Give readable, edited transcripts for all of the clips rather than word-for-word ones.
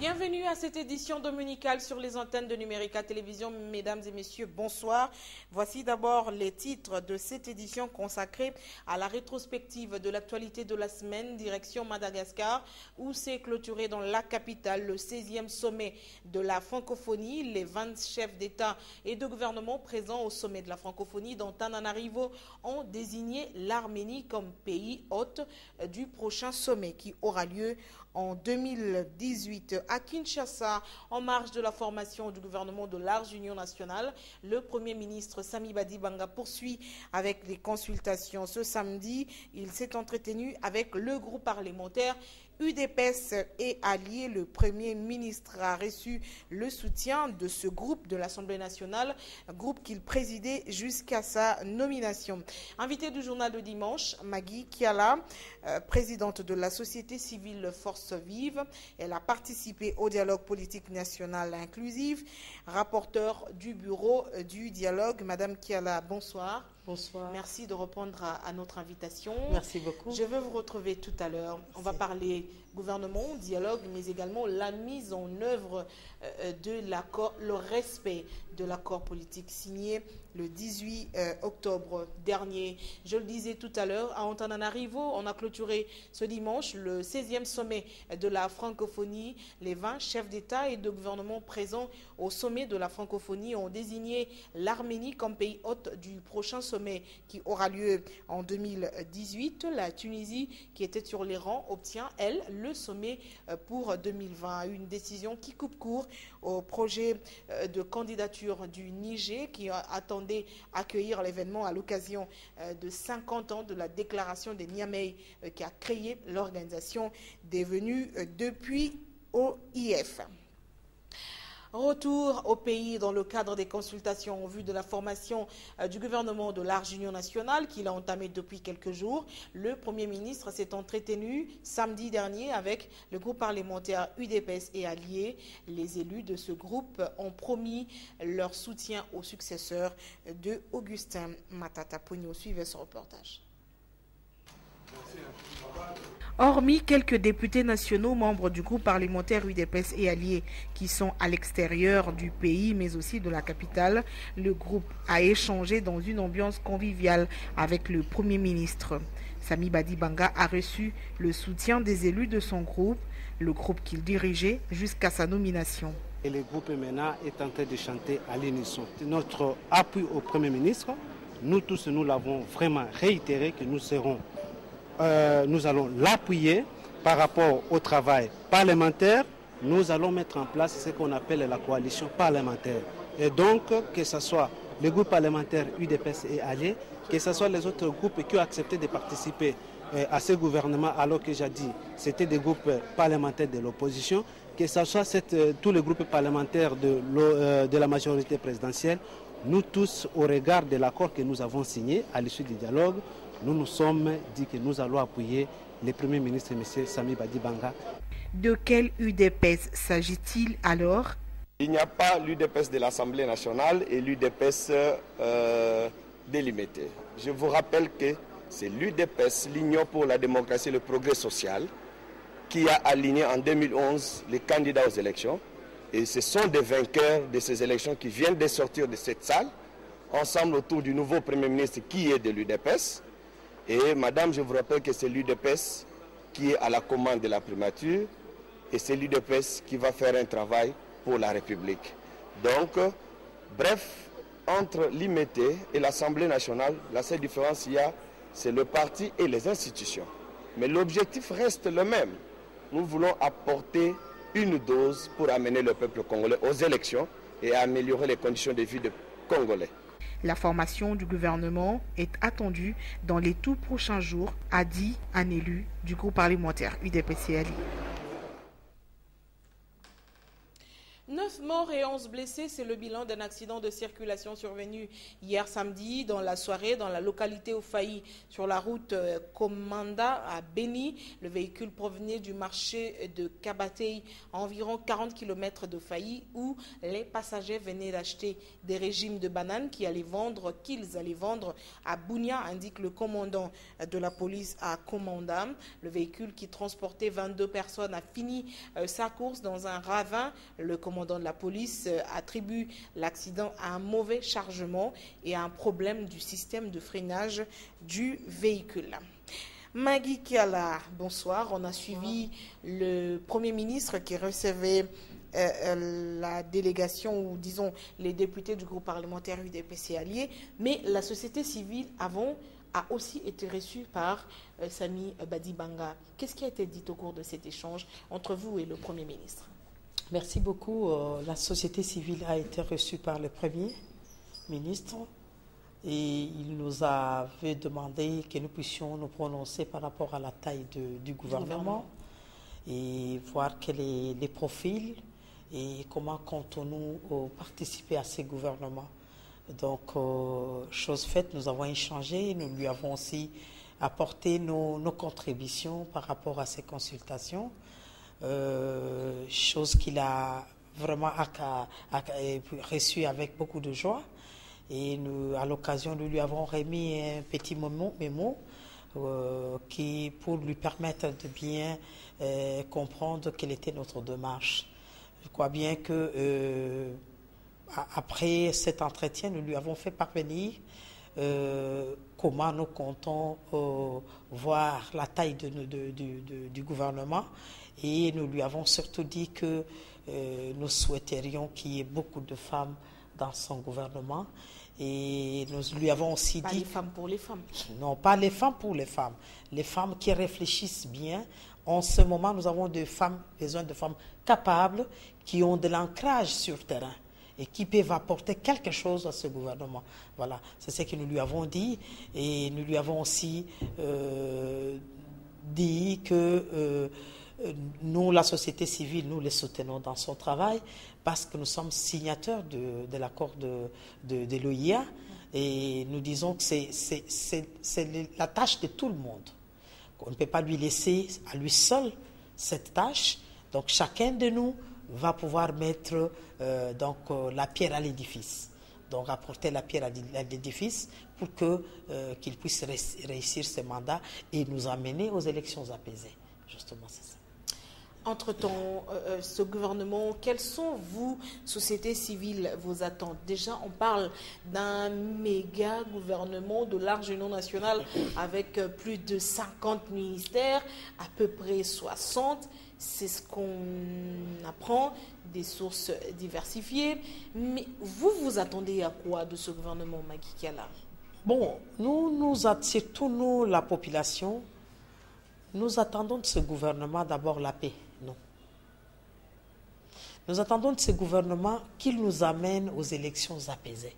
Bienvenue à cette édition dominicale sur les antennes de Numérica Télévision. Mesdames et messieurs, bonsoir. Voici d'abord les titres de cette édition consacrée à la rétrospective de l'actualité de la semaine, direction Madagascar, où s'est clôturé dans la capitale le 16e sommet de la francophonie. Les 20 chefs d'État et de gouvernement présents au sommet de la francophonie d'Antananarivo ont désigné l'Arménie comme pays hôte du prochain sommet qui aura lieu en 2018. À Kinshasa, en marge de la formation du gouvernement de large union nationale, le Premier ministre Sami Badibanga poursuit avec les consultations. Ce samedi, il s'est entretenu avec le groupe parlementaire UDPS et alliés. Le Premier ministre a reçu le soutien de ce groupe de l'Assemblée nationale, groupe qu'il présidait jusqu'à sa nomination. Invité du journal de dimanche, Magui Kiala, présidente de la société civile Force Vive. Elle a participé au dialogue politique national inclusif. Rapporteur du bureau du dialogue, Madame Kiala, bonsoir. Bonsoir. Merci de répondre à notre invitation. Merci beaucoup. Je veux vous retrouver tout à l'heure. On va parler gouvernement, dialogue, mais également la mise en œuvre de l'accord, le respect de l'accord politique signé le 18 octobre dernier. Je le disais tout à l'heure, à Antananarivo, on a clôturé ce dimanche le 16e sommet de la francophonie. Les 20 chefs d'État et de gouvernement présents au sommet de la francophonie ont désigné l'Arménie comme pays hôte du prochain sommet qui aura lieu en 2018. La Tunisie, qui était sur les rangs, obtient, elle, le sommet pour 2020. Une décision qui coupe court au projet de candidature du Niger qui attendait accueillir l'événement à l'occasion de 50 ans de la déclaration de Niamey qui a créé l'organisation devenue depuis OIF. Retour au pays dans le cadre des consultations en vue de la formation du gouvernement de large union nationale qu'il a entamé depuis quelques jours. Le Premier ministre s'est entretenu samedi dernier avec le groupe parlementaire UDPS et alliés. Les élus de ce groupe ont promis leur soutien au successeur de Augustin Matata Pogno. Suivez ce reportage. Hormis quelques députés nationaux membres du groupe parlementaire UDPS et alliés qui sont à l'extérieur du pays mais aussi de la capitale, le groupe a échangé dans une ambiance conviviale avec le Premier ministre. Sami Badibanga a reçu le soutien des élus de son groupe, le groupe qu'il dirigeait jusqu'à sa nomination. Et le groupe maintenant est en train de chanter à l'unisson. Notre appui au Premier ministre, nous tous, nous l'avons vraiment réitéré que nous allons l'appuyer par rapport au travail parlementaire. Nous allons mettre en place ce qu'on appelle la coalition parlementaire. Et donc, que ce soit le groupe parlementaire UDPS et alliés, que ce soit les autres groupes qui ont accepté de participer à ce gouvernement, alors que j'ai dit c'était des groupes parlementaires de l'opposition, que ce soit tous les groupes parlementaires de la majorité présidentielle, nous tous, au regard de l'accord que nous avons signé à l'issue du dialogue, nous nous sommes dit que nous allons appuyer le Premier ministre, M. Sami Badibanga. De quel UDPS s'agit-il alors? Il n'y a pas l'UDPS de l'Assemblée nationale et l'UDPS délimité. Je vous rappelle que c'est l'UDPS, l'Union pour la démocratie et le progrès social, qui a aligné en 2011 les candidats aux élections. Et ce sont des vainqueurs de ces élections qui viennent de sortir de cette salle, ensemble autour du nouveau Premier ministre qui est de l'UDPS. Et madame, je vous rappelle que c'est l'UDPS qui est à la commande de la primature et c'est l'UDPS qui va faire un travail pour la République. Donc, bref, entre l'IMT et l'Assemblée nationale, la seule différence qu'il y a, c'est le parti et les institutions. Mais l'objectif reste le même. Nous voulons apporter une dose pour amener le peuple congolais aux élections et améliorer les conditions de vie des Congolais. La formation du gouvernement est attendue dans les tout prochains jours, a dit un élu du groupe parlementaire UDPS et alliés. 9 9 morts et 11 blessés, c'est le bilan d'un accident de circulation survenu hier samedi dans la soirée dans la localité Ofaï sur la route Komanda à Beni. Le véhicule provenait du marché de Kabatei à environ 40 km de Faï où les passagers venaient d'acheter des régimes de bananes qu'ils allaient vendre à Bounia, indique le commandant de la police à Komanda. Le véhicule qui transportait 22 personnes a fini sa course dans un ravin. Le commandant de la police attribue l'accident à un mauvais chargement et à un problème du système de freinage du véhicule. Magui Kiala, bonsoir. On a suivi le Premier ministre qui recevait la délégation ou disons les députés du groupe parlementaire UDPC allié, mais la société civile avant a aussi été reçue par Sami Badibanga. Qu'est-ce qui a été dit au cours de cet échange entre vous et le Premier ministre? Merci beaucoup. La société civile a été reçue par le Premier ministre et il nous avait demandé que nous puissions nous prononcer par rapport à la taille du gouvernement et voir quels sont les profils et comment comptons-nous participer à ces gouvernements. Donc, chose faite, nous avons échangé, nous lui avons aussi apporté nos contributions par rapport à ces consultations, chose qu'il a vraiment reçue avec beaucoup de joie. Et nous, à l'occasion, nous lui avons remis un petit mémo qui, pour lui permettre de bien comprendre quelle était notre démarche. Je crois bien que après cet entretien, nous lui avons fait parvenir comment nous comptons voir la taille du gouvernement et nous lui avons surtout dit que nous souhaiterions qu'il y ait beaucoup de femmes dans son gouvernement et nous lui avons aussi dit... Pas les femmes pour les femmes. Non, pas les femmes pour les femmes. Les femmes qui réfléchissent bien. En ce moment, nous avons besoin de femmes capables qui ont de l'ancrage sur le terrain et qui peuvent apporter quelque chose à ce gouvernement. Voilà, c'est ce que nous lui avons dit. Et nous lui avons aussi dit que nous, la société civile, nous les soutenons dans son travail parce que nous sommes signataires de l'accord de l'OIA et nous disons que c'est la tâche de tout le monde. On ne peut pas lui laisser à lui seul cette tâche. Donc chacun de nous va pouvoir mettre la pierre à l'édifice. Donc apporter la pierre à l'édifice pour qu'il puisse réussir ce mandat et nous amener aux élections apaisées. Justement, c'est ça. Entre-temps, ce gouvernement, quelles sont, vous, société civile, vos attentes? Déjà, on parle d'un méga gouvernement de large union nationale avec plus de 50 ministères, à peu près 60. C'est ce qu'on apprend des sources diversifiées. Mais vous, vous attendez à quoi de ce gouvernement, Magui Kiala? Bon, surtout nous, la population, nous attendons de ce gouvernement d'abord la paix. Non. Nous attendons de ce gouvernement qu'il nous amène aux élections apaisées.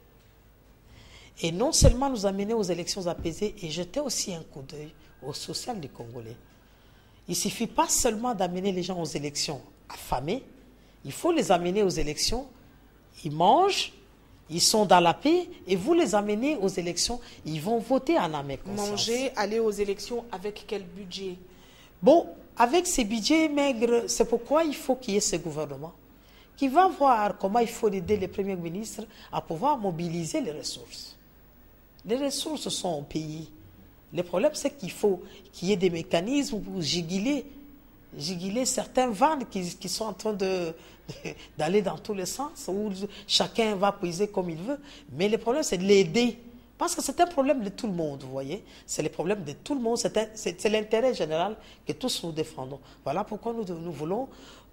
Et non seulement nous amener aux élections apaisées, et jeter aussi un coup d'œil au social des Congolais. Il ne suffit pas seulement d'amener les gens aux élections affamés, il faut les amener aux élections, ils mangent, ils sont dans la paix, et vous les amenez aux élections, ils vont voter en âme et conscience. Manger, aller aux élections avec quel budget? Bon, avec ces budgets maigres, c'est pourquoi il faut qu'il y ait ce gouvernement qui va voir comment il faut aider les premiers ministres à pouvoir mobiliser les ressources. Les ressources sont au pays. Le problème, c'est qu'il faut qu'il y ait des mécanismes pour giguler certains vannes qui sont en train d'aller dans tous les sens, où chacun va puiser comme il veut. Mais le problème, c'est de l'aider. Parce que c'est un problème de tout le monde, vous voyez. C'est le problème de tout le monde. C'est l'intérêt général que tous nous défendons. Voilà pourquoi nous voulons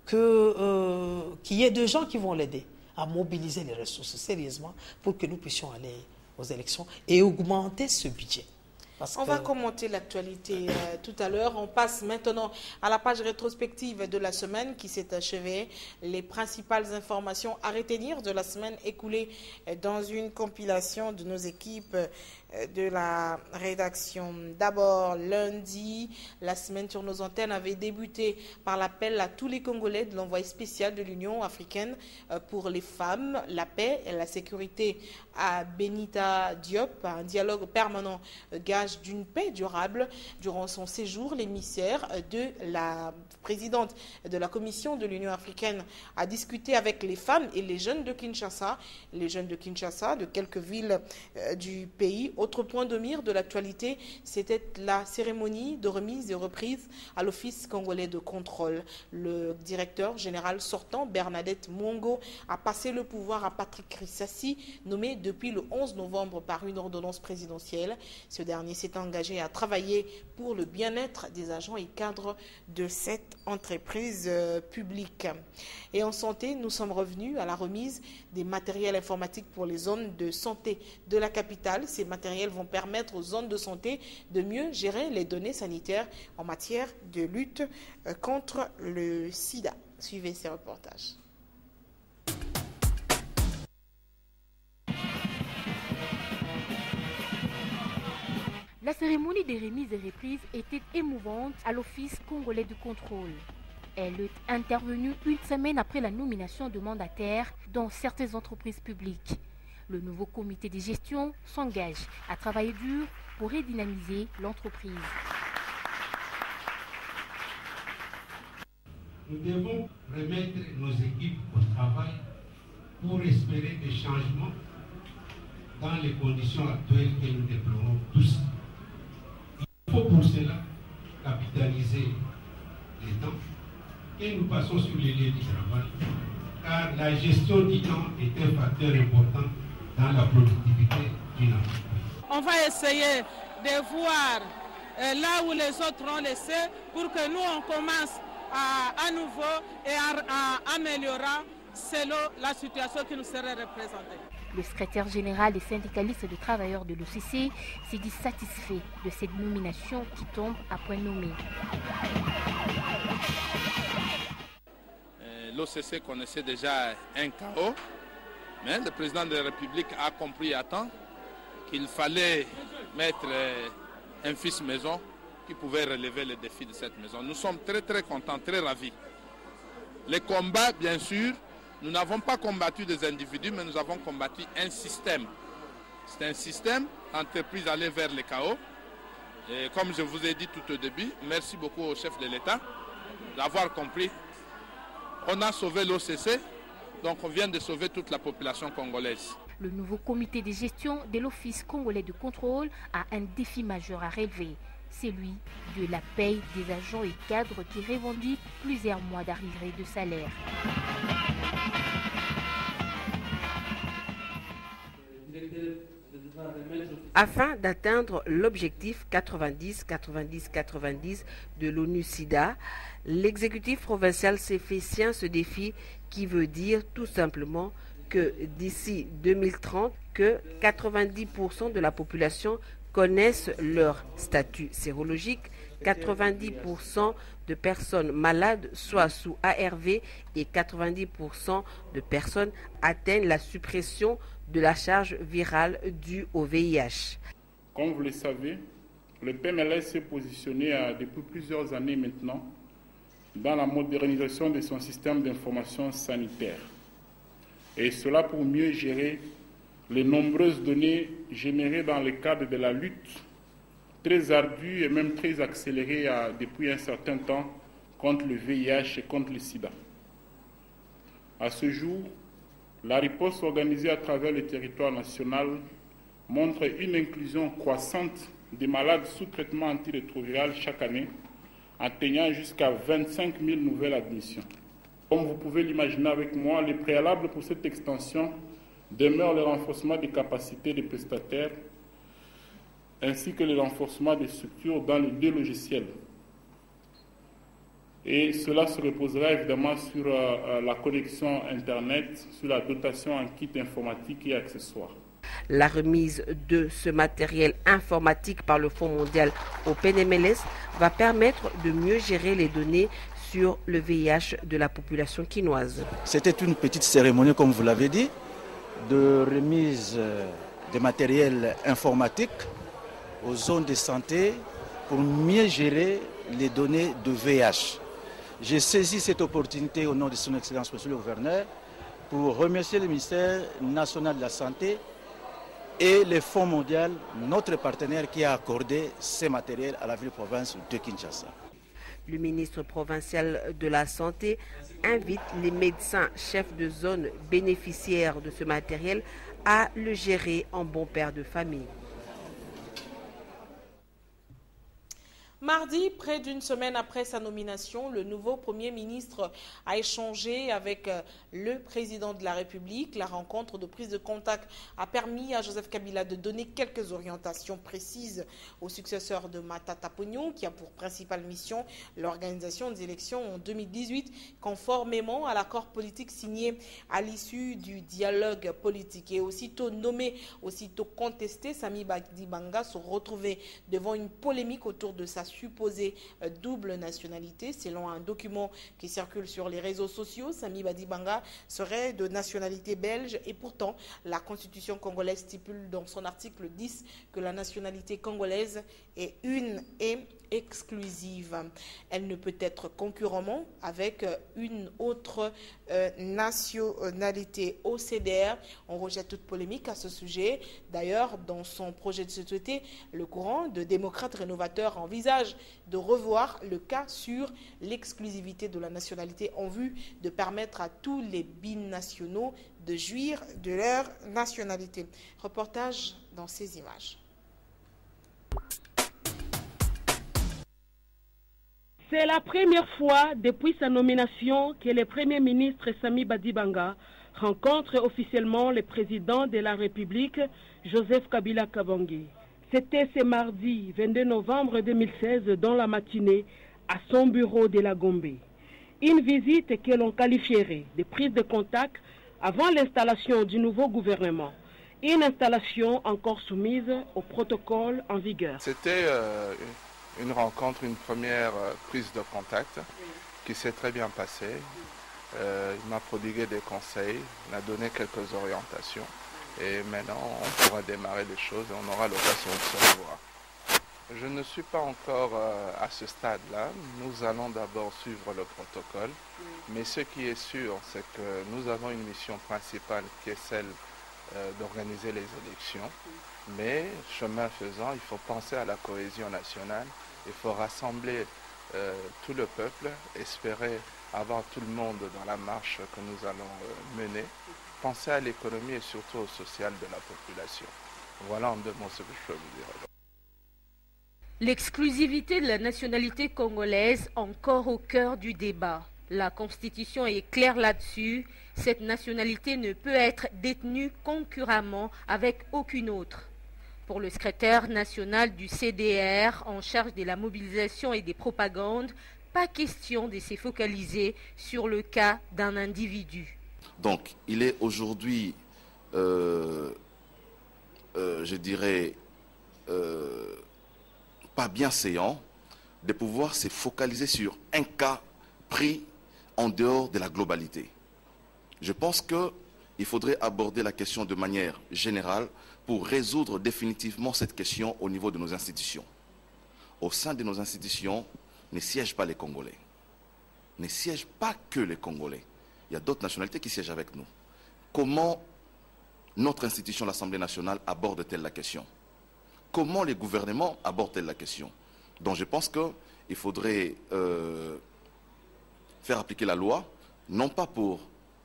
qu'il y ait des gens qui vont l'aider à mobiliser les ressources sérieusement pour que nous puissions aller aux élections et augmenter ce budget. On va commenter l'actualité tout à l'heure. On passe maintenant à la page rétrospective de la semaine qui s'est achevée. Les principales informations à retenir de la semaine écoulée dans une compilation de nos équipes de la rédaction. D'abord, lundi, la semaine sur nos antennes avait débuté par l'appel à tous les Congolais de l'envoyé spécial de l'Union africaine pour les femmes, la paix et la sécurité à Benita Diop, un dialogue permanent gage d'une paix durable. Durant son séjour, l'émissaire de la présidente de la Commission de l'Union africaine a discuté avec les femmes et les jeunes de Kinshasa. Les jeunes de Kinshasa, de quelques villes du pays. Autre point de mire de l'actualité, c'était la cérémonie de remise et reprise à l'Office congolais de contrôle. Le directeur général sortant, Bernadette Mwongo, a passé le pouvoir à Patrick Rissassi, nommé depuis le 11 novembre par une ordonnance présidentielle. Ce dernier s'est engagé à travailler pour le bien-être des agents et cadres de cette entreprise publique. Et en santé, nous sommes revenus à la remise des matériels informatiques pour les zones de santé de la capitale. Ces matériels vont permettre aux zones de santé de mieux gérer les données sanitaires en matière de lutte contre le sida. Suivez ces reportages. La cérémonie des remises et reprises était émouvante à l'Office congolais de contrôle. Elle est intervenue une semaine après la nomination de mandataires dans certaines entreprises publiques. Le nouveau comité de gestion s'engage à travailler dur pour redynamiser l'entreprise. Nous devons remettre nos équipes au travail pour espérer des changements dans les conditions actuelles que nous déplorons tous. Il faut pour cela capitaliser les temps et nous passons sur les lieux du travail, car la gestion du temps est un facteur important dans la productivité d'une entreprise. On va essayer de voir là où les autres ont laissé pour que nous on commence à nouveau et à améliorer selon la situation qui nous serait représentée. Le secrétaire général des syndicalistes de travailleurs de l'OCC s'est dit satisfait de cette nomination qui tombe à point nommé. L'OCC connaissait déjà un chaos, mais le président de la République a compris à temps qu'il fallait mettre un fils maison qui pouvait relever les défis de cette maison. Nous sommes très contents, très ravis. Les combats, bien sûr, nous n'avons pas combattu des individus, mais nous avons combattu un système. C'est un système, l'entreprise allait vers le chaos. Et comme je vous ai dit tout au début, merci beaucoup au chef de l'État d'avoir compris. On a sauvé l'OCC, donc on vient de sauver toute la population congolaise. Le nouveau comité de gestion de l'Office congolais de contrôle a un défi majeur à relever. C'est celui de la paye des agents et cadres qui revendiquent plusieurs mois d'arrivée de salaire. Afin d'atteindre l'objectif 90-90-90 de l'ONU-SIDA, l'exécutif provincial s'est fait sien ce défi qui veut dire tout simplement que d'ici 2030, que 90% de la population connaissent leur statut sérologique, 90% de personnes malades soient sous ARV et 90% de personnes atteignent la suppression de la charge virale due au VIH. Comme vous le savez, le PMLS s'est positionné depuis plusieurs années maintenant dans la modernisation de son système d'information sanitaire. Et cela pour mieux gérer les nombreuses données générées dans le cadre de la lutte très ardue et même très accélérée depuis un certain temps contre le VIH et contre le sida. À ce jour, la riposte organisée à travers le territoire national montre une inclusion croissante des malades sous traitement antirétroviral chaque année, atteignant jusqu'à 25 000 nouvelles admissions. Comme vous pouvez l'imaginer avec moi, le préalable pour cette extension demeure le renforcement des capacités des prestataires ainsi que le renforcement des structures dans les deux logiciels. Et cela se reposera évidemment sur la connexion Internet, sur la dotation en kits informatiques et accessoires. La remise de ce matériel informatique par le Fonds mondial au PNMLS va permettre de mieux gérer les données sur le VIH de la population quinoise. C'était une petite cérémonie, comme vous l'avez dit, de remise des matériels informatiques aux zones de santé pour mieux gérer les données de VIH. J'ai saisi cette opportunité au nom de son Excellence Monsieur le Gouverneur pour remercier le ministère national de la Santé et le Fonds mondial, notre partenaire qui a accordé ces matériels à la ville-province de Kinshasa. Le ministre provincial de la Santé invite les médecins chefs de zone bénéficiaires de ce matériel à le gérer en bon père de famille. Mardi, près d'une semaine après sa nomination, le nouveau Premier ministre a échangé avec le président de la République. La rencontre de prise de contact a permis à Joseph Kabila de donner quelques orientations précises au successeur de Matata Ponyo, qui a pour principale mission l'organisation des élections en 2018, conformément à l'accord politique signé à l'issue du dialogue politique. Et aussitôt nommé, aussitôt contesté, Sami Badibanga se retrouvait devant une polémique autour de sa supposée double nationalité. Selon un document qui circule sur les réseaux sociaux, Sami Badibanga serait de nationalité belge et pourtant la constitution congolaise stipule dans son article 10 que la nationalité congolaise est une et exclusive. Elle ne peut être concurremment avec une autre nationalité. Au CDR, on rejette toute polémique à ce sujet. D'ailleurs, dans son projet de société, le courant de démocrates rénovateurs envisage de revoir le cas sur l'exclusivité de la nationalité en vue de permettre à tous les binationaux de jouir de leur nationalité. Reportage dans ces images. C'est la première fois depuis sa nomination que le Premier ministre Sami Badibanga rencontre officiellement le président de la République, Joseph Kabila Kabange. C'était ce mardi 22 novembre 2016 dans la matinée à son bureau de la Gombe. Une visite que l'on qualifierait de prise de contact avant l'installation du nouveau gouvernement. Une installation encore soumise au protocole en vigueur. C'était une rencontre, une première prise de contact qui s'est très bien passée. Il m'a prodigué des conseils, il m'a donné quelques orientations et maintenant on pourra démarrer les choses et on aura l'occasion de se revoir. Je ne suis pas encore à ce stade-là, nous allons d'abord suivre le protocole, mais ce qui est sûr c'est que nous avons une mission principale qui est celle d'organiser les élections, mais chemin faisant, il faut penser à la cohésion nationale, il faut rassembler tout le peuple, espérer avoir tout le monde dans la marche que nous allons mener, penser à l'économie et surtout au social de la population. Voilà en deux mots ce que je peux vous dire. L'exclusivité de la nationalité congolaise encore au cœur du débat. La Constitution est claire là-dessus. Cette nationalité ne peut être détenue concurremment avec aucune autre. Pour le secrétaire national du CDR en charge de la mobilisation et des propagandes, pas question de se focaliser sur le cas d'un individu. Donc, il est aujourd'hui, je dirais, pas bienséant de pouvoir se focaliser sur un cas pris en dehors de la globalité. Je pense qu'il faudrait aborder la question de manière générale pour résoudre définitivement cette question au niveau de nos institutions. Au sein de nos institutions, ne siègent pas les Congolais. Ne siègent pas que les Congolais. Il y a d'autres nationalités qui siègent avec nous. Comment notre institution, l'Assemblée nationale, aborde-t-elle la question? Comment les gouvernements abordent-elles la question? Donc je pense qu'il faudrait faire appliquer la loi, non pas pour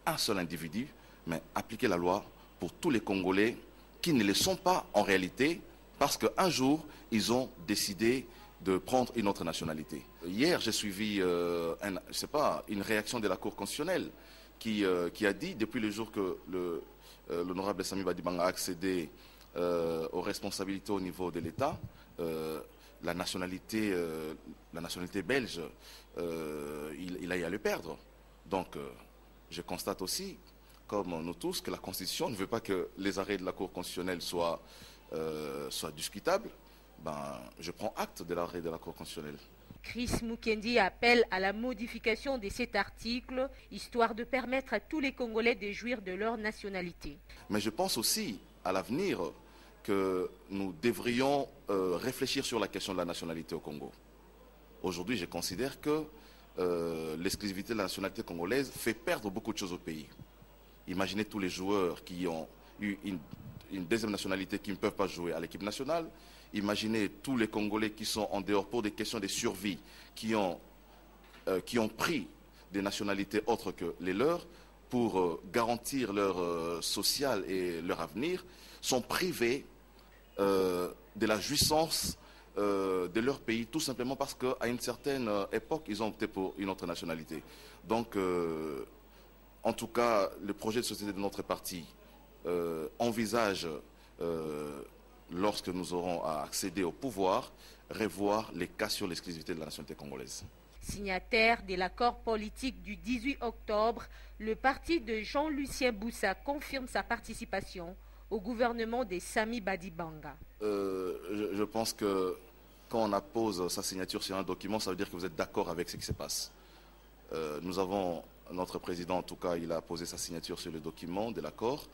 un seul individu, mais appliquer la loi pour tous les Congolais qui ne le sont pas en réalité, parce qu'un jour, ils ont décidé de prendre une autre nationalité. Hier, j'ai suivi une réaction de la Cour constitutionnelle qui a dit, depuis le jour que l'honorable Sami Badibanga a accédé aux responsabilités au niveau de l'État, la nationalité belge, il a eu à le perdre. Donc, je constate aussi, comme nous tous, que la Constitution ne veut pas que les arrêts de la Cour constitutionnelle soient discutables. Je prends acte de l'arrêt de la Cour constitutionnelle. Chris Mukendi appelle à la modification de cet article, histoire de permettre à tous les Congolais de jouir de leur nationalité. Mais je pense aussi, à l'avenir, que nous devrions réfléchir sur la question de la nationalité au Congo. Aujourd'hui, je considère que l'exclusivité de la nationalité congolaise fait perdre beaucoup de choses au pays. Imaginez tous les joueurs qui ont eu une deuxième nationalité qui ne peuvent pas jouer à l'équipe nationale. Imaginez tous les Congolais qui sont en dehors pour des questions de survie, qui ont pris des nationalités autres que les leurs pour garantir leur social et leur avenir, sont privés de la jouissance de leur pays, tout simplement parce qu'à une certaine époque, ils ont opté pour une autre nationalité. Donc, en tout cas, le projet de société de notre parti envisage, lorsque nous aurons à accéder au pouvoir, revoir les cas sur l'exclusivité de la nationalité congolaise. Signataire de l'accord politique du 18 octobre, le parti de Jean-Lucien Boussa confirme sa participation au gouvernement de Sami Badibanga. Je pense que quand on appose sa signature sur un document, ça veut dire que vous êtes d'accord avec ce qui se passe. Nous avons, notre président en tout cas, il a posé sa signature sur le document de l'accord,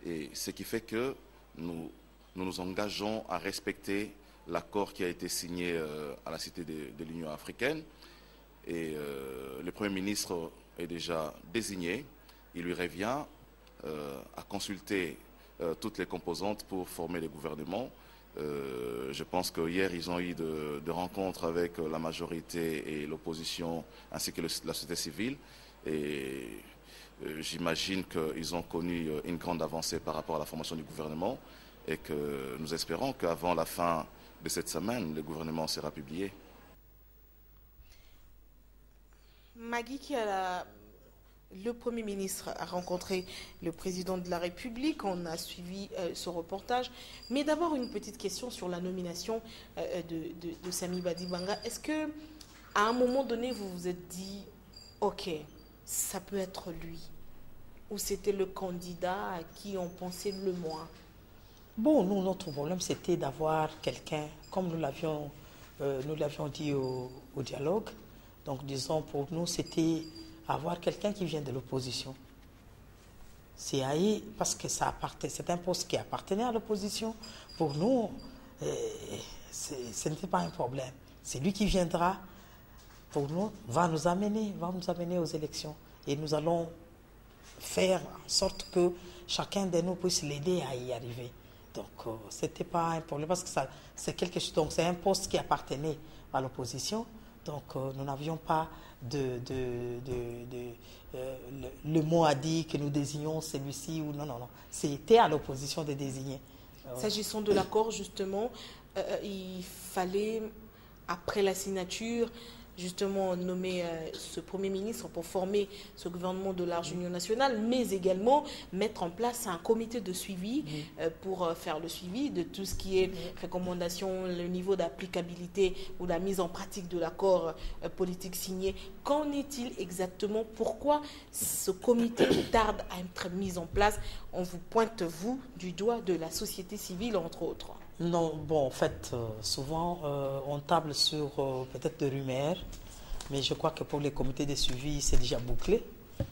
et ce qui fait que nous nous engageons à respecter l'accord qui a été signé à la Cité de l'Union africaine. Et le Premier ministre est déjà désigné. Il lui revient à consulter toutes les composantes pour former le gouvernement. Je pense qu'hier, ils ont eu de rencontres avec la majorité et l'opposition, ainsi que la société civile. Et j'imagine qu'ils ont connu une grande avancée par rapport à la formation du gouvernement et que nous espérons qu'avant la fin de cette semaine, le gouvernement sera publié. Magui, le Premier ministre a rencontré le président de la République, on a suivi ce reportage. Mais d'abord, une petite question sur la nomination de Sami Badibanga. Est-ce qu'à un moment donné, vous vous êtes dit, ok, ça peut être lui? Ou c'était le candidat à qui on pensait le moins? Bon, nous, notre problème, c'était d'avoir quelqu'un, comme nous l'avions dit au dialogue. Donc, disons, pour nous, c'était avoir quelqu'un qui vient de l'opposition. Parce que c'est un poste qui appartenait à l'opposition. Pour nous, ce n'était pas un problème. C'est lui qui viendra, pour nous, va nous amener aux élections. Et nous allons faire en sorte que chacun de nous puisse l'aider à y arriver. Donc, ce n'était pas un problème parce que c'est quelque chose. Donc, c'est un poste qui appartenait à l'opposition. Donc, nous n'avions pas le mot à dire que nous désignons celui-ci ou non. C'était à l'opposition de désigner. S'agissant de l'accord, justement, il fallait, après la signature, justement nommer ce Premier ministre pour former ce gouvernement de large union nationale, mais également mettre en place un comité de suivi pour faire le suivi de tout ce qui est recommandation, le niveau d'applicabilité ou la mise en pratique de l'accord politique signé. Qu'en est-il exactement? Pourquoi ce comité tarde à être mis en place? On vous pointe, vous, du doigt de la société civile, entre autres. Non, bon, en fait, souvent, on table sur peut-être des rumeurs, mais je crois que pour les comités de suivi, c'est déjà bouclé.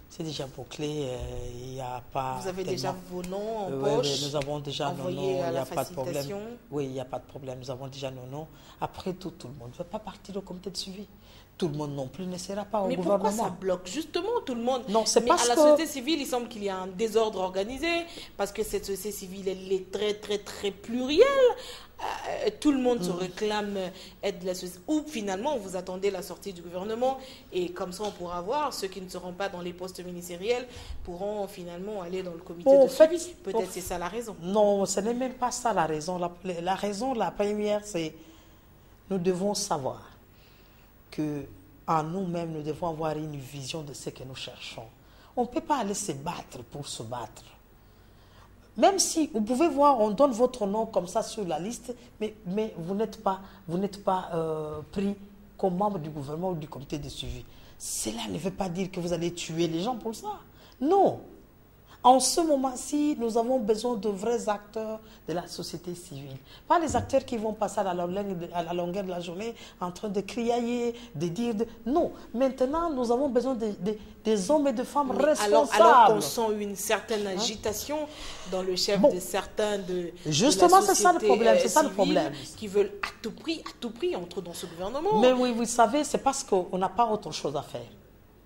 C'est déjà bouclé, il n'y a pas... Vous avez déjà vos noms en poche? Oui, nous avons déjà nos noms, il n'y a pas de problème. Oui, il n'y a pas de problème, nous avons déjà nos noms. Après tout le monde ne fait pas partie du comité de suivi. Tout le monde non plus ne sera pas au gouvernement. Mais pourquoi ça bloque? Justement, tout le monde... Non, c'est parce que... à la société civile, il semble qu'il y a un désordre organisé, parce que cette société civile, elle est très, très, très plurielle. Tout le monde se réclame être de la société. Ou finalement, vous attendez la sortie du gouvernement, et comme ça, on pourra voir, ceux qui ne seront pas dans les postes ministériels pourront finalement aller dans le comité de suivi. Peut-être c'est ça la raison. Non, ce n'est même pas ça la raison. La raison, la première, c'est nous devons savoir qu'en nous-mêmes, nous devons avoir une vision de ce que nous cherchons. On ne peut pas aller se battre pour se battre. Même si, vous pouvez voir, on donne votre nom comme ça sur la liste, mais vous n'êtes pas pris comme membre du gouvernement ou du comité de suivi. Cela ne veut pas dire que vous allez tuer les gens pour ça. Non. En ce moment-ci, nous avons besoin de vrais acteurs de la société civile. Pas les acteurs qui vont passer à la longueur de la journée en train de crier, de dire... Non, maintenant, nous avons besoin des hommes et de femmes responsables. Alors qu'on sent une certaine agitation dans le chef de certains justement, de la c'est ça le problème. C'est ça le civile, problème. Qui veulent à tout prix entrer dans ce gouvernement. Mais oui, vous savez, c'est parce qu'on n'a pas autre chose à faire.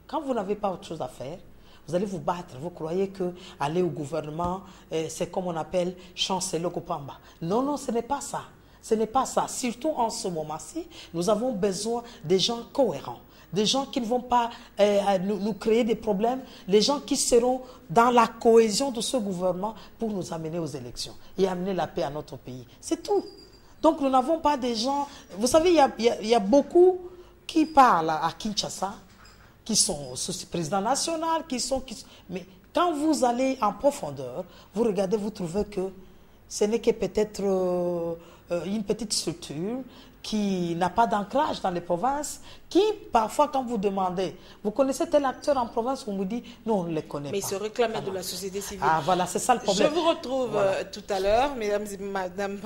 Quand vous n'avez pas autre chose à faire, vous allez vous battre. Vous croyez que aller au gouvernement, c'est comme on appelle chanceler le Kopamba. Non, non, ce n'est pas ça. Ce n'est pas ça. Surtout en ce moment-ci, nous avons besoin des gens cohérents. Des gens qui ne vont pas nous créer des problèmes. Les gens qui seront dans la cohésion de ce gouvernement pour nous amener aux élections et amener la paix à notre pays. C'est tout. Donc nous n'avons pas des gens... Vous savez, il y a beaucoup qui parlent à Kinshasa, qui sont présidents nationaux, mais quand vous allez en profondeur, vous regardez, vous trouvez que ce n'est que peut-être une petite structure qui n'a pas d'ancrage dans les provinces, qui parfois quand vous demandez, vous connaissez tel acteur en province, on vous dit non, on ne les connaît pas. Mais il se réclamait de la société civile. Ah voilà, c'est ça le problème. Je vous retrouve tout à l'heure, mesdames et madame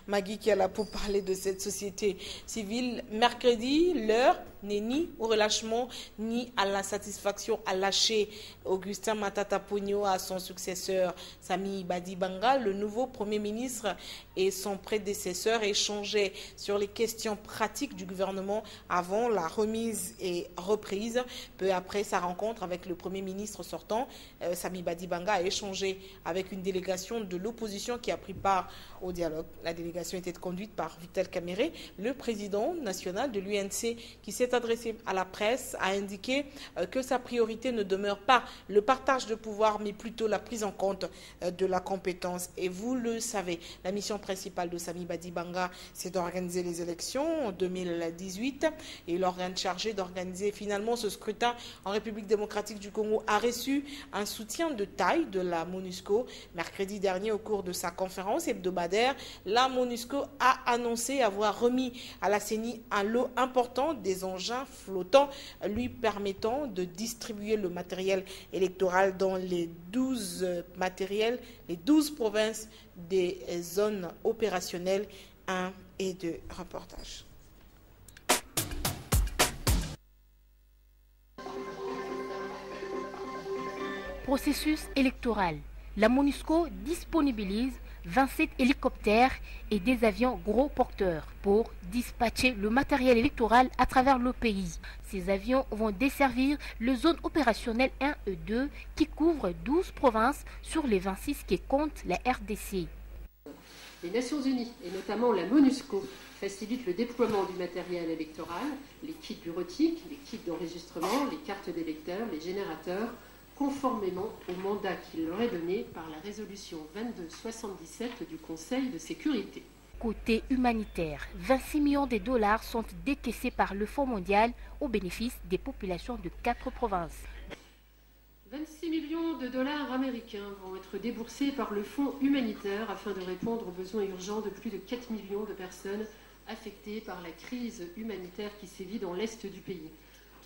Magui qui est là pour parler de cette société civile. Mercredi, l'heure n'est ni au relâchement, ni à la satisfaction à lâcher Augustin Matata Ponyo à son successeur Sami Badibanga. Le nouveau Premier ministre et son prédécesseur échangeaient sur les questions pratiques du gouvernement avant la remise et reprise. Peu après sa rencontre avec le Premier ministre sortant, Sami Badibanga a échangé avec une délégation de l'opposition qui a pris part au dialogue. La délégation était conduite par Vital Kamere, le président national de l'UNC, qui s'est adressé à la presse, a indiqué que sa priorité ne demeure pas le partage de pouvoir, mais plutôt la prise en compte de la compétence. Et vous le savez, la mission principale de Sami Badibanga, c'est d'organiser les élections en 2018. Et l'organe chargé d'organiser finalement ce scrutin en République démocratique du Congo a reçu un soutien de taille de la MONUSCO. Mercredi dernier, au cours de sa conférence hebdomadaire, la MONUSCO a annoncé avoir remis à la CENI un lot important des engins flottants lui permettant de distribuer le matériel électoral dans les 12 provinces des zones opérationnelles 1 et 2. Reportage. Processus électoral. La MONUSCO disponibilise 27 hélicoptères et des avions gros porteurs pour dispatcher le matériel électoral à travers le pays. Ces avions vont desservir les zones opérationnelles 1 et 2 qui couvrent 12 provinces sur les 26 qui comptent la RDC. Les Nations Unies, et notamment la MONUSCO, facilitent le déploiement du matériel électoral, les kits bureautiques, les kits d'enregistrement, les cartes d'électeurs, les générateurs, conformément au mandat qu'il leur est donné par la résolution 2277 du Conseil de sécurité. Côté humanitaire, 26 millions de dollars sont décaissés par le Fonds mondial au bénéfice des populations de 4 provinces. 26 millions de dollars américains vont être déboursés par le Fonds humanitaire afin de répondre aux besoins urgents de plus de 4 millions de personnes affectées par la crise humanitaire qui sévit dans l'est du pays.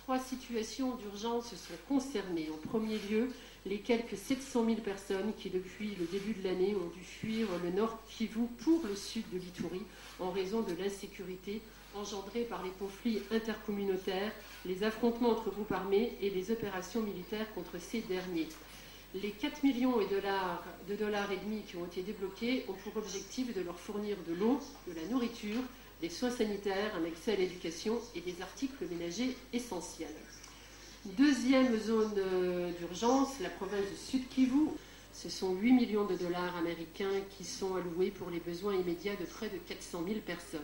3 situations d'urgence sont concernées. En premier lieu, les quelques 700 000 personnes qui, depuis le début de l'année, ont dû fuir le nord Kivu pour le sud de l'Ituri en raison de l'insécurité engendrée par les conflits intercommunautaires, les affrontements entre groupes armés et les opérations militaires contre ces derniers. Les 4,5 millions de dollars qui ont été débloqués ont pour objectif de leur fournir de l'eau, de la nourriture, des soins sanitaires, un accès à l'éducation et des articles ménagers essentiels. Deuxième zone d'urgence, la province du Sud Kivu. Ce sont 8 millions de dollars américains qui sont alloués pour les besoins immédiats de près de 400 000 personnes.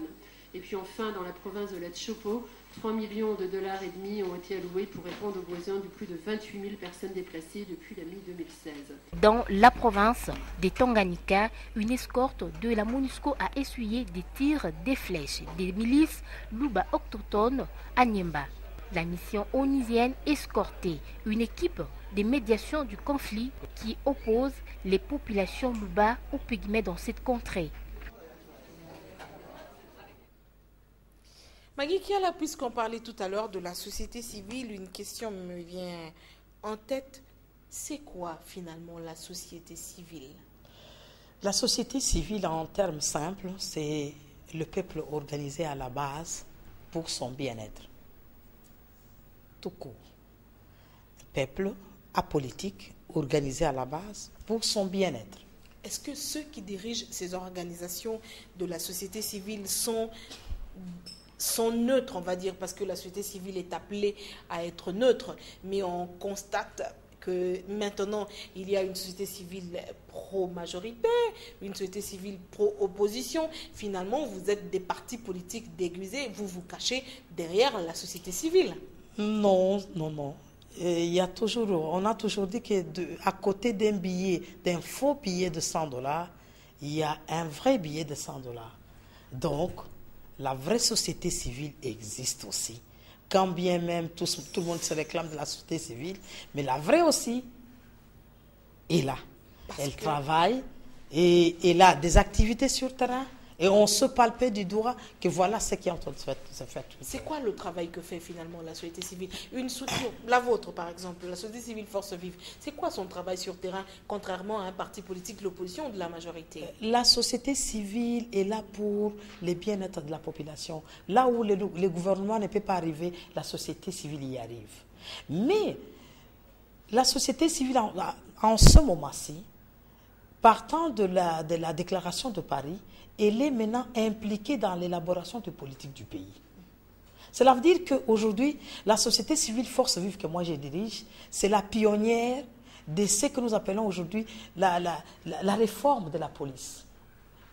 Et puis enfin, dans la province de la Tshopo, 3,5 millions de dollars ont été alloués pour répondre aux besoins de plus de 28 000 personnes déplacées depuis la mi-2016. Dans la province des Tanganyika, une escorte de la MONUSCO a essuyé des tirs des flèches des milices Luba autochtones à Nyemba. La mission onusienne escortait une équipe de médiation du conflit qui oppose les populations Luba aux Pygmées dans cette contrée. Magui Kiala, puisqu'on parlait tout à l'heure de la société civile, une question me vient en tête. C'est quoi finalement la société civile? La société civile, en termes simples, c'est le peuple organisé à la base pour son bien-être. Tout court. Le peuple apolitique organisé à la base pour son bien-être. Est-ce que ceux qui dirigent ces organisations de la société civile sont neutres, on va dire, parce que la société civile est appelée à être neutre, mais on constate que maintenant, il y a une société civile pro-majorité, une société civile pro-opposition. Finalement, vous êtes des partis politiques déguisés, vous vous cachez derrière la société civile. Non, non, non. On a toujours dit qu'à côté d'un faux billet de $100, il y a un vrai billet de $100. Donc, la vraie société civile existe aussi. Quand bien même tout le monde se réclame de la société civile, mais la vraie aussi est là. Elle travaille et elle a des activités sur le terrain et on se palpe du doigt que voilà ce qui est en train de se faire. C'est quoi le travail que fait finalement la société civile? Une structure, la vôtre par exemple, la société civile Force Vive, c'est quoi son travail sur le terrain, contrairement à un parti politique de l'opposition ou de la majorité? La société civile est là pour le bien-être de la population. Là où le gouvernement ne peut pas arriver, la société civile y arrive. Mais la société civile, en ce moment-ci, partant de la déclaration de Paris, elle est maintenant impliquée dans l'élaboration de politique du pays. Cela veut dire qu'aujourd'hui, la société civile Force Vive que moi je dirige, c'est la pionnière de ce que nous appelons aujourd'hui la réforme de la police.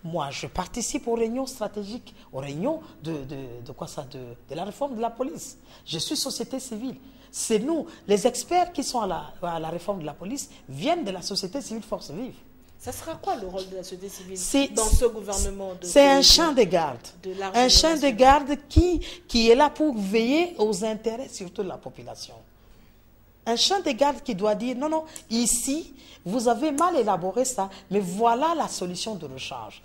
Moi, je participe aux réunions stratégiques, aux réunions de la réforme de la police. Je suis société civile. C'est nous, les experts qui sont à la réforme de la police, viennent de la société civile Force Vive. Ça sera quoi le rôle de la société civile dans ce gouvernement? C'est un champ de garde. Un champ de garde qui est là pour veiller aux intérêts surtout de la population. Un champ de garde qui doit dire non, non, ici, vous avez mal élaboré ça, mais voilà la solution de rechange.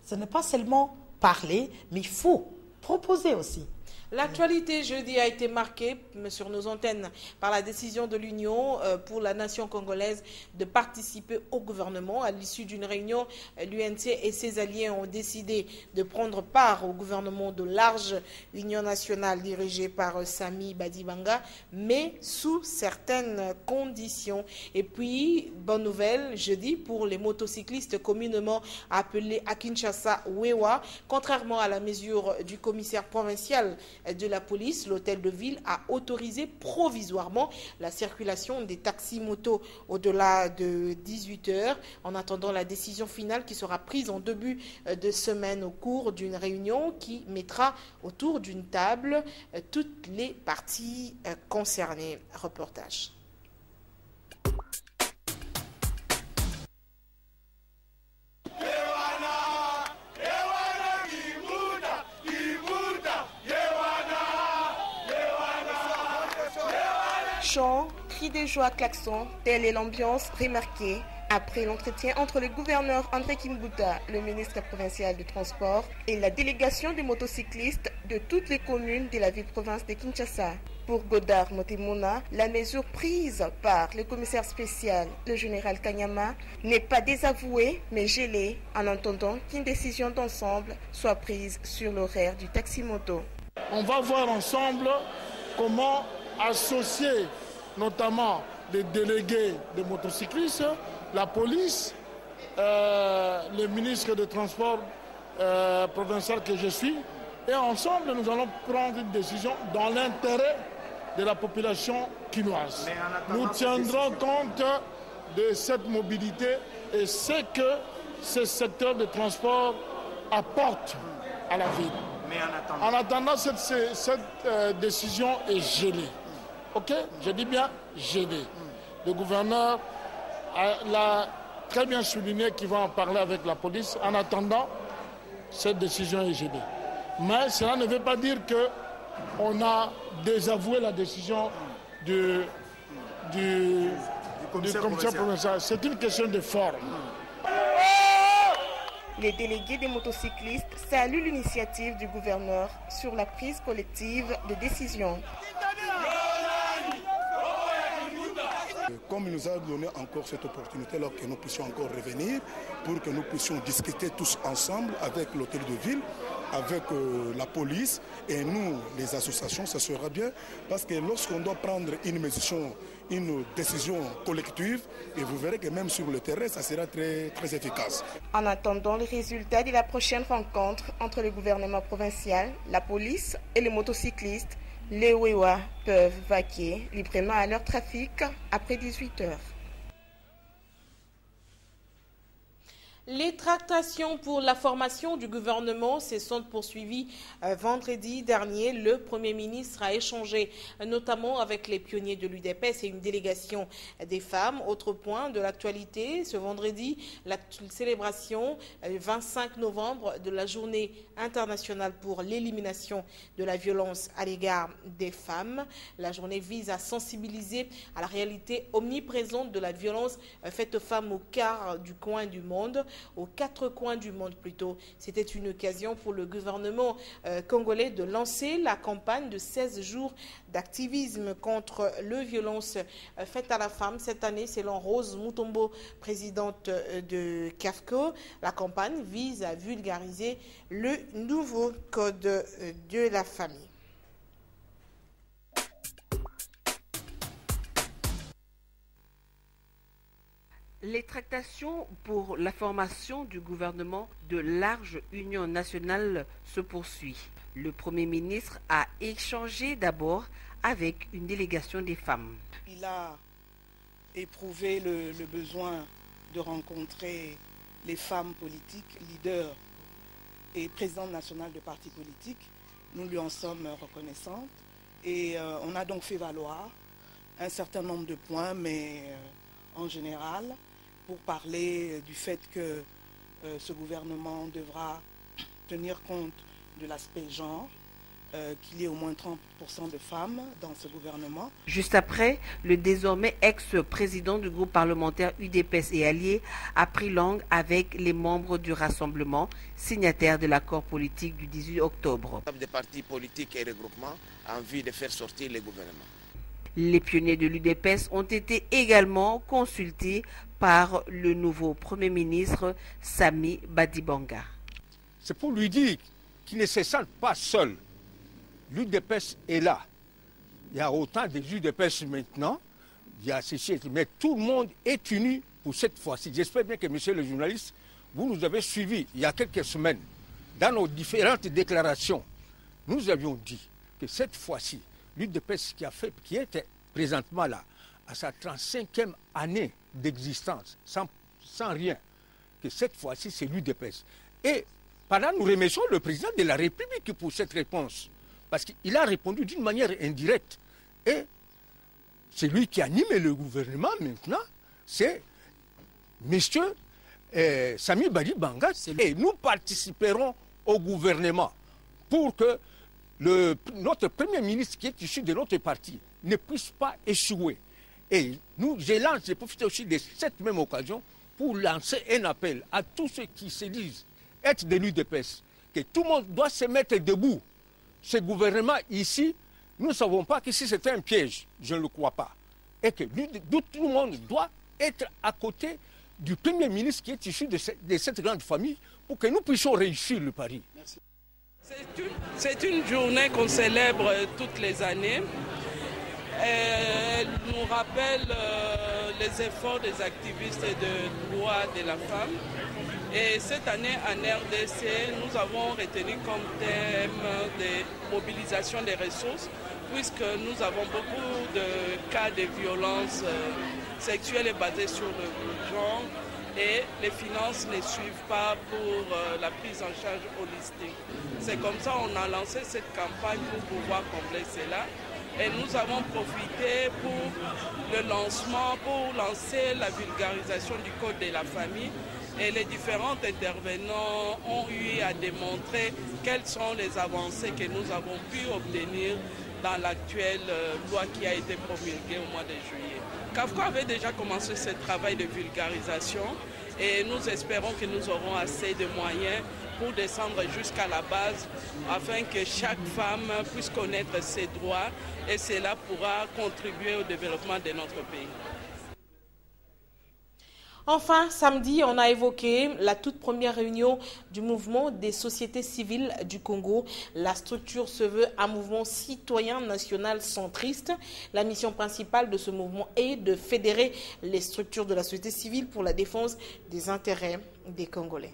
Ce n'est pas seulement parler, mais il faut proposer aussi. L'actualité jeudi a été marquée sur nos antennes par la décision de l'Union pour la nation congolaise de participer au gouvernement. À l'issue d'une réunion, l'UNC et ses alliés ont décidé de prendre part au gouvernement de large union nationale dirigée par Sami Badibanga, mais sous certaines conditions. Et puis, bonne nouvelle, jeudi, pour les motocyclistes communément appelés à Kinshasa Wewa, contrairement à la mesure du commissaire provincial de la police, l'hôtel de ville a autorisé provisoirement la circulation des taxis-motos au-delà de 18 heures, en attendant la décision finale qui sera prise en début de semaine au cours d'une réunion qui mettra autour d'une table toutes les parties concernées. Reportage. Chants, cris de joie, klaxons, telle est l'ambiance remarquée après l'entretien entre le gouverneur André Kimbuta, le ministre provincial du Transport, et la délégation des motocyclistes de toutes les communes de la ville-province de Kinshasa. Pour Godard Motemuna, la mesure prise par le commissaire spécial, le général Kanyama, n'est pas désavouée mais gelée en attendant qu'une décision d'ensemble soit prise sur l'horaire du taxi-moto. On va voir ensemble comment associer notamment les délégués des motocyclistes, la police, le ministre des Transports provincial que je suis, et ensemble nous allons prendre une décision dans l'intérêt de la population quinoise. Nous tiendrons compte de cette mobilité et ce que ce secteur de transport apporte à la ville. En attendant, cette décision est gelée. Ok, je dis bien gelée. Le gouverneur l'a très bien souligné qu'il va en parler avec la police. En attendant, cette décision est gelée. Mais cela ne veut pas dire qu'on a désavoué la décision du commissaire provincial. C'est une question de forme. Les délégués des motocyclistes saluent l'initiative du gouverneur sur la prise collective de décision. Comme il nous a donné encore cette opportunité-là, que nous puissions encore revenir pour que nous puissions discuter tous ensemble avec l'hôtel de ville, avec la police et nous, les associations, ça sera bien parce que lorsqu'on doit prendre une décision collective, et vous verrez que même sur le terrain, ça sera très, très efficace. En attendant les résultats de la prochaine rencontre entre le gouvernement provincial, la police et les motocyclistes, les Wewa peuvent vaquer librement à leur trafic après 18 heures. Les tractations pour la formation du gouvernement se sont poursuivies vendredi dernier. Le Premier ministre a échangé notamment avec les pionniers de l'UDPS et une délégation des femmes. Autre point de l'actualité, ce vendredi, la célébration le 25 novembre de la journée internationale pour l'élimination de la violence à l'égard des femmes. La journée vise à sensibiliser à la réalité omniprésente de la violence faite aux femmes aux quatre coins du monde. C'était une occasion pour le gouvernement congolais de lancer la campagne de 16 jours d'activisme contre les violences faites à la femme. Cette année, selon Rose Mutombo, présidente de CAFCO, la campagne vise à vulgariser le nouveau code de la famille. Les tractations pour la formation du gouvernement de large union nationale se poursuivent. Le Premier ministre a échangé d'abord avec une délégation des femmes. Il a éprouvé le besoin de rencontrer les femmes politiques, leaders et présidentes nationales de partis politiques. Nous lui en sommes reconnaissantes et on a donc fait valoir un certain nombre de points, mais en général, pour parler du fait que ce gouvernement devra tenir compte de l'aspect genre, qu'il y ait au moins 30% de femmes dans ce gouvernement. Juste après, le désormais ex-président du groupe parlementaire UDPS et alliés a pris langue avec les membres du Rassemblement, signataires de l'accord politique du 18 octobre. Des partis politiques et regroupements ont envie de faire sortir les gouvernements. Les pionniers de l'UDPS ont été également consultés par le nouveau Premier ministre Sami Badibanga. C'est pour lui dire qu'il ne se sent pas seul. L'UDPS est là. Il y a autant de UDPS maintenant, il y a ceci, mais tout le monde est uni pour cette fois-ci. J'espère bien que, monsieur le journaliste, vous nous avez suivis il y a quelques semaines. Dans nos différentes déclarations, nous avions dit que cette fois-ci, l'UDPS qui était présentement là, à sa 35e année d'existence, sans rien, que cette fois-ci, c'est l'UDPS. Et pendant nous remercions le président de la République pour cette réponse, parce qu'il a répondu d'une manière indirecte. Et c'est lui qui anime le gouvernement maintenant, c'est monsieur Sami Badibanga. Et nous participerons au gouvernement pour que notre Premier ministre qui est issu de notre parti ne puisse pas échouer. Et je profite aussi de cette même occasion pour lancer un appel à tous ceux qui se disent être de l'UDPS, que tout le monde doit se mettre debout. Ce gouvernement ici, nous ne savons pas que si c'est un piège, je ne le crois pas. Et que tout le monde doit être à côté du Premier ministre qui est issu de cette grande famille pour que nous puissions réussir le pari. Merci. C'est une journée qu'on célèbre toutes les années. Elle nous rappelle les efforts des activistes de droits de la femme. Et cette année en RDC, nous avons retenu comme thème de mobilisation des ressources, puisque nous avons beaucoup de cas de violences sexuelles et basées sur le genre. Et les finances ne suivent pas pour la prise en charge holistique. C'est comme ça qu'on a lancé cette campagne pour pouvoir combler cela. Et nous avons profité pour le lancement, pour lancer la vulgarisation du Code de la famille. Et les différents intervenants ont eu à démontrer quelles sont les avancées que nous avons pu obtenir dans l'actuelle loi qui a été promulguée au mois de juillet. CAFCO avait déjà commencé ce travail de vulgarisation et nous espérons que nous aurons assez de moyens pour descendre jusqu'à la base afin que chaque femme puisse connaître ses droits et cela pourra contribuer au développement de notre pays. Enfin, samedi, on a évoqué la toute première réunion du mouvement des sociétés civiles du Congo. La structure se veut un mouvement citoyen national centriste. La mission principale de ce mouvement est de fédérer les structures de la société civile pour la défense des intérêts des Congolais.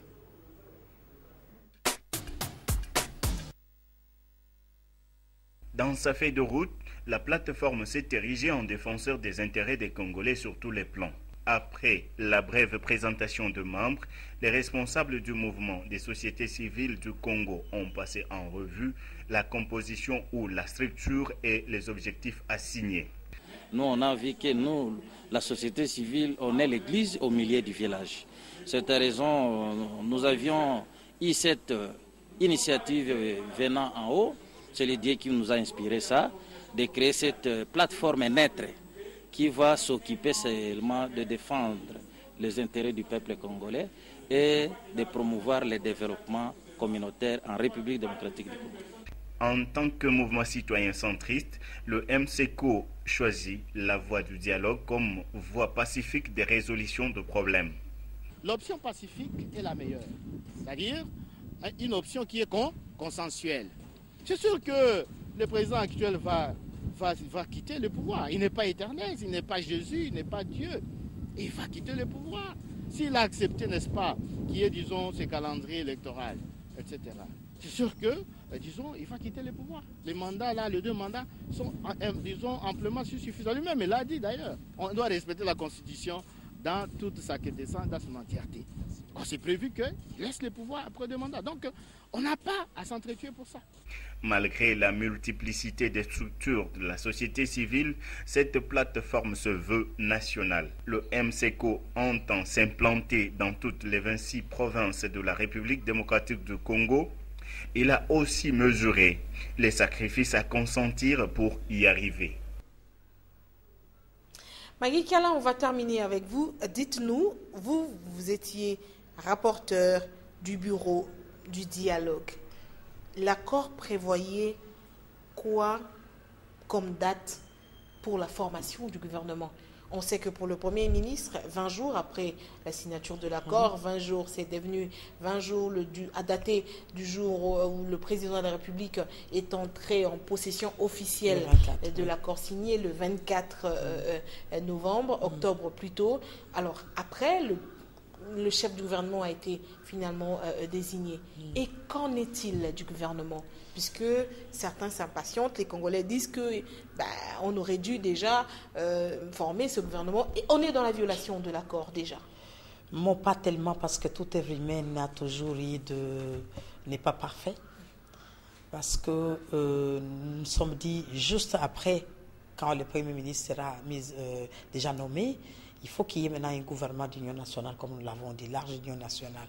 Dans sa feuille de route, la plateforme s'est érigée en défenseur des intérêts des Congolais sur tous les plans. Après la brève présentation de membres, les responsables du mouvement des sociétés civiles du Congo ont passé en revue la composition ou la structure et les objectifs assignés. Nous, on a vu que nous, la société civile, on est l'église au milieu du village. C'est cette raison, nous avions eu cette initiative venant en haut. C'est le Dieu qui nous a inspiré ça, de créer cette plateforme neutre qui va s'occuper seulement de défendre les intérêts du peuple congolais et de promouvoir le développement communautaire en République démocratique du Congo. En tant que mouvement citoyen centriste, le MCCO choisit la voie du dialogue comme voie pacifique de résolution de problèmes. L'option pacifique est la meilleure, c'est-à-dire une option qui est consensuelle. C'est sûr que le président actuel va quitter le pouvoir. Il n'est pas éternel, il n'est pas Jésus, il n'est pas Dieu. Il va quitter le pouvoir. S'il a accepté, n'est-ce pas, qu'il y ait, disons, ce calendrier électoral, etc. C'est sûr que, disons, il va quitter le pouvoir. Les mandats, là, les deux mandats sont, disons, amplement suffisants. Lui-même, il l'a dit d'ailleurs. On doit respecter la Constitution dans toute sa quintessence, dans son entièreté. C'est prévu qu'il laisse le pouvoir après deux mandats. Donc, on n'a pas à s'entretuer pour ça. Malgré la multiplicité des structures de la société civile, cette plateforme se veut nationale. Le MCCO entend s'implanter dans toutes les 26 provinces de la République démocratique du Congo. Il a aussi mesuré les sacrifices à consentir pour y arriver. Magui Kala, on va terminer avec vous. Dites-nous, vous étiez rapporteur du bureau du dialogue. L'accord prévoyait quoi comme date pour la formation du gouvernement? On sait que pour le Premier ministre, 20 jours après la signature de l'accord, 20 jours, c'est devenu 20 jours à dater du jour où le président de la République est entré en possession officielle de l'accord signé le 24 novembre, octobre plutôt. Alors après, le chef du gouvernement a été finalement désigné. Et qu'en est-il du gouvernement? Puisque certains s'impatientent, les Congolais disent que on aurait dû déjà former ce gouvernement et on est dans la violation de l'accord déjà. Non, pas tellement, parce que toute œuvre humaine n'est pas parfait. Parce que nous sommes dit juste après, quand le Premier ministre sera déjà nommé, il faut qu'il y ait maintenant un gouvernement d'union nationale, comme nous l'avons dit, large union nationale.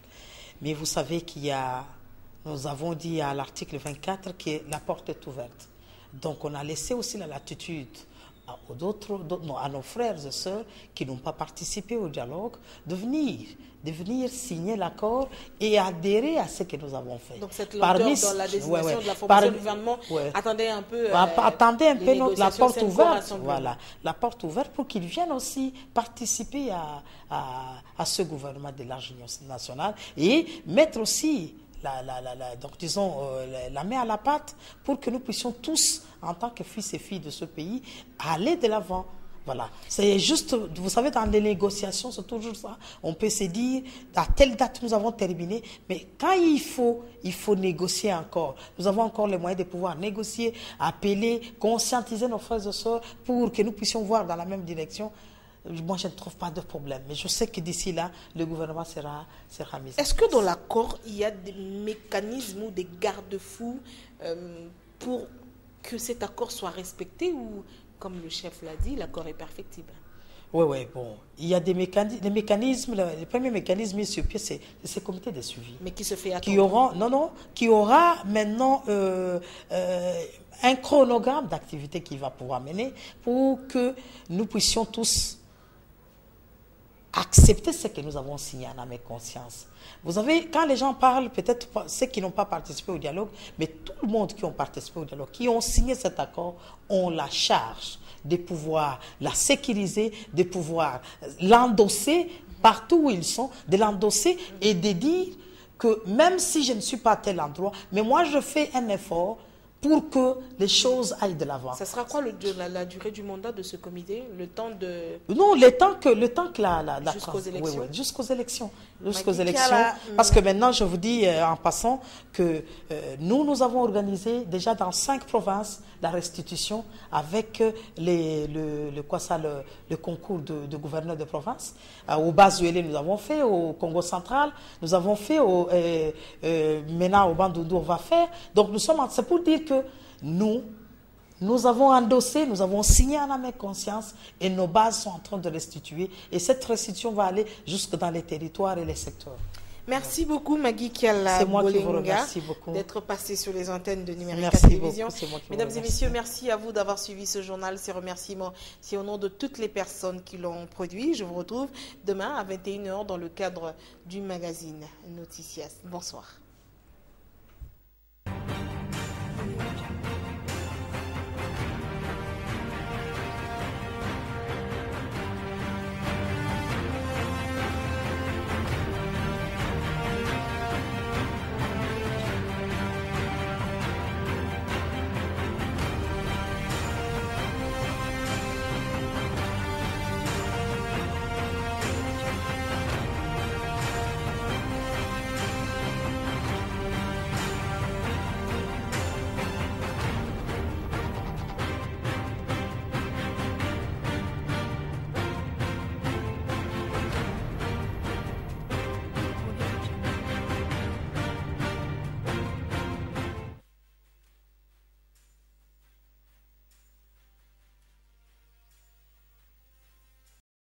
Mais vous savez nous avons dit à l'article 24 que la porte est ouverte. Donc on a laissé aussi la latitude à nos frères et sœurs qui n'ont pas participé au dialogue de venir signer l'accord et adhérer à ce que nous avons fait. Donc cette lenteur dans la désignation de la formation du gouvernement, attendez un peu la porte ouverte, la porte ouverte pour qu'ils viennent aussi participer à ce gouvernement de large union nationale et mettre aussi la main à la pâte pour que nous puissions tous, en tant que fils et filles de ce pays, aller de l'avant. Voilà. C'est juste, vous savez, dans les négociations, c'est toujours ça. On peut se dire, à telle date, nous avons terminé, mais quand il faut négocier encore. Nous avons encore les moyens de pouvoir négocier, appeler, conscientiser nos frères et sœurs pour que nous puissions voir dans la même direction. Moi, je ne trouve pas de problème. Mais je sais que d'ici là, le gouvernement sera mis. Est-ce que dans l'accord, il y a des mécanismes ou des garde-fous pour que cet accord soit respecté ou, comme le chef l'a dit, l'accord est perfectible? Oui, bon. Il y a des mécanismes. Le premier mécanisme mis sur pied, c'est ce comité de suivi. Mais qui se fait attendre. Qui aura maintenant un chronogramme d'activité qu'il va pouvoir mener pour que nous puissions tous accepter ce que nous avons signé en âme et conscience. Vous savez, quand les gens parlent, peut-être ceux qui n'ont pas participé au dialogue, mais tout le monde qui ont participé au dialogue, qui ont signé cet accord, ont la charge de pouvoir la sécuriser, de pouvoir l'endosser partout où ils sont, de l'endosser et de dire que même si je ne suis pas à tel endroit, mais moi je fais un effort pour que les choses aillent de l'avant. Ça sera quoi la durée du mandat de ce comité? Le temps de... Non, le temps que jusqu'aux élections. Oui, jusqu'aux élections. Jusqu'aux élections. Parce que maintenant, je vous dis en passant que nous avons organisé déjà dans 5 provinces la restitution avec le concours de gouverneurs de province. Au Bas-Uélé, nous avons fait, au Congo central, nous avons fait, maintenant au Bandundu, on va faire. Donc c'est pour dire que nous avons endossé, nous avons signé en âme et conscience et nos bases sont en train de restituer. Et cette restitution va aller jusque dans les territoires et les secteurs. Merci beaucoup Magui Kiala Bolenga d'être passé sur les antennes de Numérica Télévision. Mesdames et messieurs, merci à vous d'avoir suivi ce journal. Ces remerciements, c'est au nom de toutes les personnes qui l'ont produit. Je vous retrouve demain à 21h dans le cadre du magazine Noticias. Bonsoir.